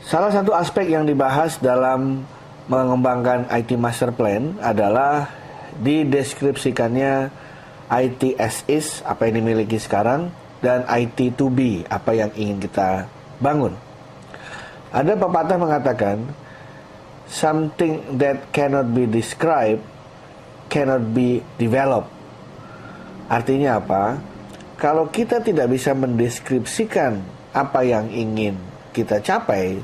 Salah satu aspek yang dibahas dalam mengembangkan IT Master Plan adalah dideskripsikannya IT as is, apa yang dimiliki sekarang, dan IT to be, apa yang ingin kita bangun. Ada pepatah mengatakan, something that cannot be described cannot be developed. Artinya apa? Kalau kita tidak bisa mendeskripsikan apa yang ingin kita capai,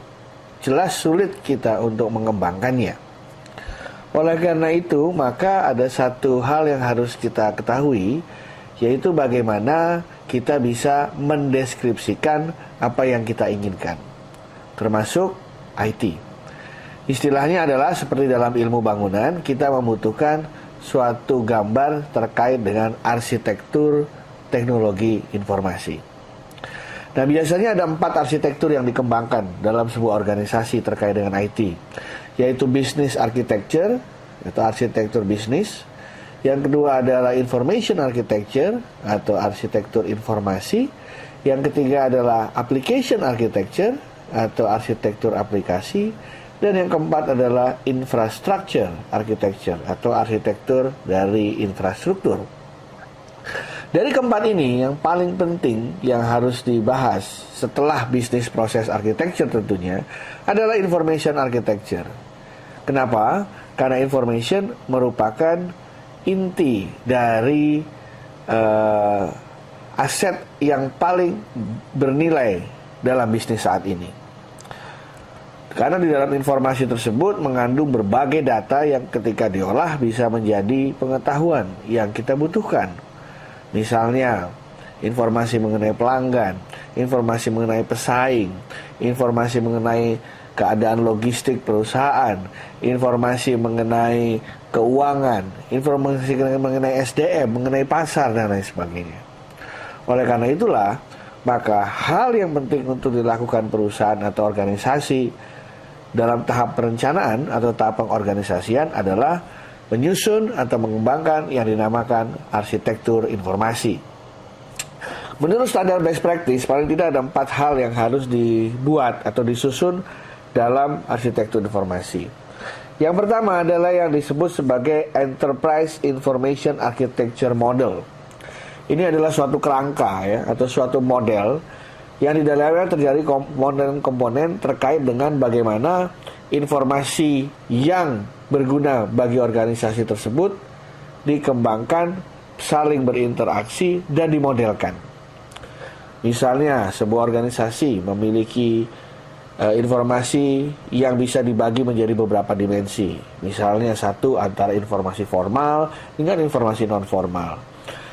jelas sulit kita untuk mengembangkannya. Oleh karena itu, maka ada satu hal yang harus kita ketahui, yaitu bagaimana kita bisa mendeskripsikan apa yang kita inginkan, termasuk IT. Istilahnya adalah seperti dalam ilmu bangunan, kita membutuhkan suatu gambar terkait dengan arsitektur teknologi informasi. Nah, biasanya ada 4 arsitektur yang dikembangkan dalam sebuah organisasi terkait dengan IT, yaitu business architecture, atau arsitektur bisnis. Yang kedua adalah information architecture, atau arsitektur informasi. Yang ketiga adalah application architecture, atau arsitektur aplikasi. Dan yang keempat adalah infrastructure architecture, atau arsitektur dari infrastruktur. Dari keempat ini, yang paling penting yang harus dibahas setelah business process architecture tentunya adalah information architecture. Kenapa? Karena information merupakan inti dari aset yang paling bernilai dalam bisnis saat ini. Karena di dalam informasi tersebut mengandung berbagai data yang ketika diolah bisa menjadi pengetahuan yang kita butuhkan. Misalnya, informasi mengenai pelanggan, informasi mengenai pesaing, informasi mengenai keadaan logistik perusahaan, informasi mengenai keuangan, informasi mengenai SDM, mengenai pasar, dan lain sebagainya. Oleh karena itulah, maka hal yang penting untuk dilakukan perusahaan atau organisasi dalam tahap perencanaan atau tahap pengorganisasian adalah menyusun atau mengembangkan yang dinamakan arsitektur informasi. Menurut standar best practice, paling tidak ada 4 hal yang harus dibuat atau disusun dalam arsitektur informasi. Yang pertama adalah yang disebut sebagai Enterprise Information Architecture Model. Ini adalah suatu kerangka ya, atau suatu model yang di dalamnya terjadi komponen-komponen terkait dengan bagaimana informasi yang berguna bagi organisasi tersebut dikembangkan, saling berinteraksi, dan dimodelkan. Misalnya, sebuah organisasi memiliki informasi yang bisa dibagi menjadi beberapa dimensi. Misalnya, satu, antara informasi formal dengan informasi non-formal,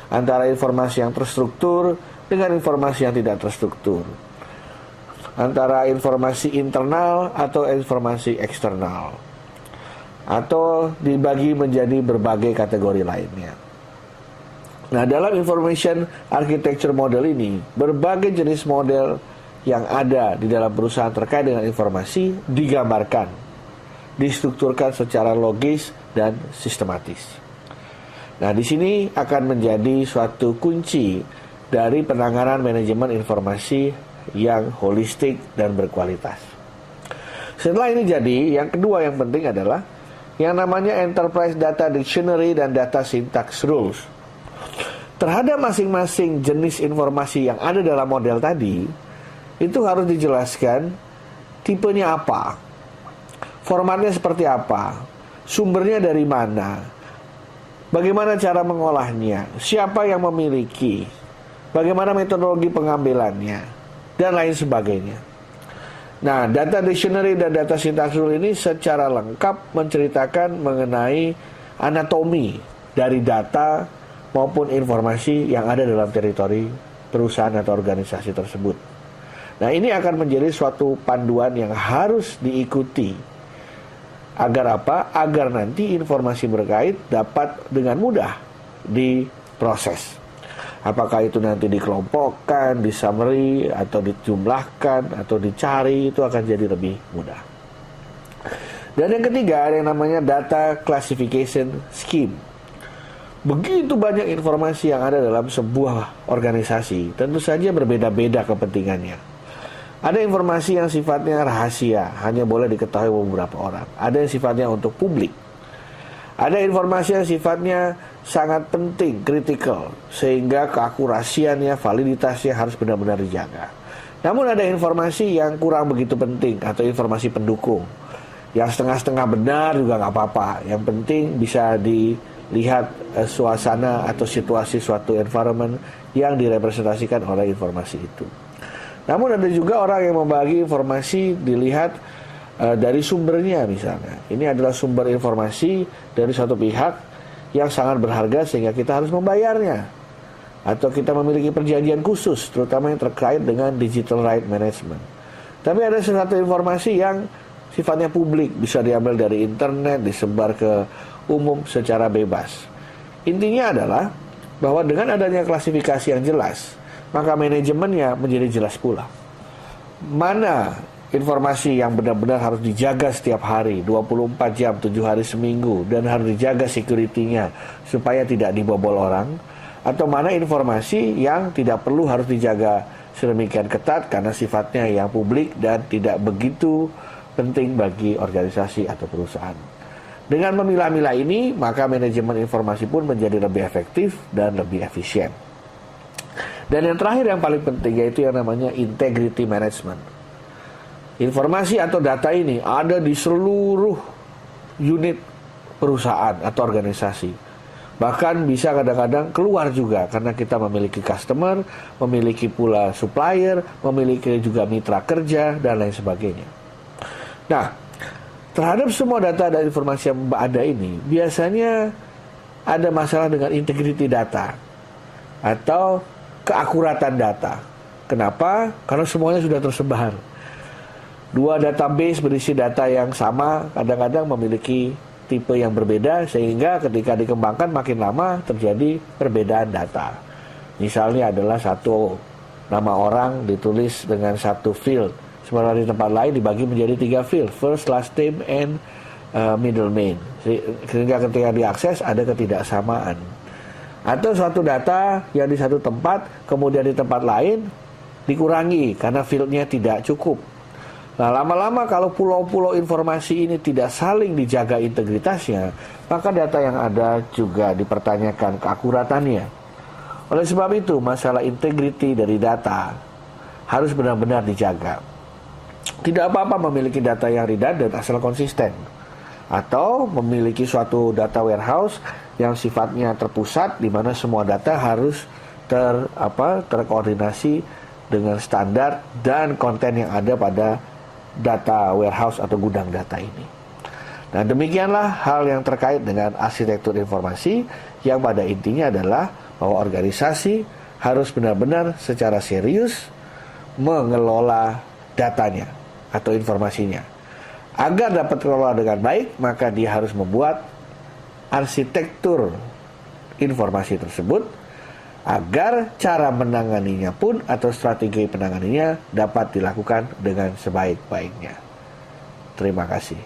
antara informasi yang terstruktur dengan informasi yang tidak terstruktur, antara informasi internal atau informasi eksternal, atau dibagi menjadi berbagai kategori lainnya. Nah, dalam information architecture model ini, berbagai jenis model yang ada di dalam perusahaan terkait dengan informasi digambarkan, distrukturkan secara logis dan sistematis. Nah, di sini akan menjadi suatu kunci dari penanganan manajemen informasi yang holistik dan berkualitas. Setelah ini jadi, yang kedua yang penting adalah yang namanya Enterprise Data Dictionary dan Data Syntax Rules. Terhadap masing-masing jenis informasi yang ada dalam model tadi, itu harus dijelaskan tipenya apa, formatnya seperti apa, sumbernya dari mana, bagaimana cara mengolahnya, siapa yang memiliki, bagaimana metodologi pengambilannya, dan lain sebagainya. Nah, data dictionary dan data syntax rule ini secara lengkap menceritakan mengenai anatomi dari data maupun informasi yang ada dalam teritori perusahaan atau organisasi tersebut. Nah, ini akan menjadi suatu panduan yang harus diikuti. Agar apa? Agar nanti informasi berkait dapat dengan mudah diproses. Apakah itu nanti dikelompokkan, disummary, atau dijumlahkan, atau dicari, itu akan jadi lebih mudah. Dan yang ketiga, ada yang namanya data classification scheme. Begitu banyak informasi yang ada dalam sebuah organisasi, tentu saja berbeda-beda kepentingannya. Ada informasi yang sifatnya rahasia, hanya boleh diketahui beberapa orang. Ada yang sifatnya untuk publik. Ada informasi yang sifatnya sangat penting, kritikal, sehingga keakurasiannya, validitasnya harus benar-benar dijaga. Namun ada informasi yang kurang begitu penting, atau informasi pendukung. Yang setengah-setengah benar juga nggak apa-apa. Yang penting bisa dilihat suasana atau situasi suatu environment yang direpresentasikan oleh informasi itu. Namun ada juga orang yang membagi informasi dilihat dari sumbernya misalnya. Ini adalah sumber informasi dari suatu pihak yang sangat berharga sehingga kita harus membayarnya. Atau kita memiliki perjanjian khusus, terutama yang terkait dengan digital right management. Tapi ada satu informasi yang sifatnya publik, bisa diambil dari internet, disebar ke umum secara bebas. Intinya adalah bahwa dengan adanya klasifikasi yang jelas, maka manajemennya menjadi jelas pula. Mana informasi yang benar-benar harus dijaga setiap hari, 24 jam, 7 hari seminggu, dan harus dijaga security-nya supaya tidak dibobol orang, atau mana informasi yang tidak perlu harus dijaga sedemikian ketat karena sifatnya yang publik dan tidak begitu penting bagi organisasi atau perusahaan. Dengan memilah-milah ini, maka manajemen informasi pun menjadi lebih efektif dan lebih efisien. Dan yang terakhir yang paling penting yaitu yang namanya integrity management. Informasi atau data ini ada di seluruh unit perusahaan atau organisasi. Bahkan bisa kadang-kadang keluar juga karena kita memiliki customer, memiliki pula supplier, memiliki juga mitra kerja dan lain sebagainya. Nah, terhadap semua data dan informasi yang ada ini biasanya ada masalah dengan integrity data atau keakuratan data. Kenapa? Karena semuanya sudah tersebar. Dua database berisi data yang sama kadang-kadang memiliki tipe yang berbeda sehingga ketika dikembangkan makin lama terjadi perbedaan data. Misalnya adalah satu nama orang ditulis dengan satu field, sementara di tempat lain dibagi menjadi 3 field, first, last name, and middle name. Sehingga ketika diakses ada ketidaksamaan. Atau suatu data yang di satu tempat kemudian di tempat lain dikurangi karena fieldnya tidak cukup. Nah, lama-lama kalau pulau-pulau informasi ini tidak saling dijaga integritasnya, maka data yang ada juga dipertanyakan keakuratannya. Oleh sebab itu, masalah integriti dari data harus benar-benar dijaga. Tidak apa-apa memiliki data yang redundant asal konsisten, atau memiliki suatu data warehouse yang sifatnya terpusat di mana semua data harus terkoordinasi dengan standar dan konten yang ada pada data warehouse atau gudang data ini. Nah, demikianlah hal yang terkait dengan arsitektur informasi yang pada intinya adalah bahwa organisasi harus benar-benar secara serius mengelola datanya atau informasinya. Agar dapat kelola dengan baik, maka dia harus membuat arsitektur informasi tersebut agar cara menanganinya pun atau strategi penanganinya dapat dilakukan dengan sebaik-baiknya. Terima kasih.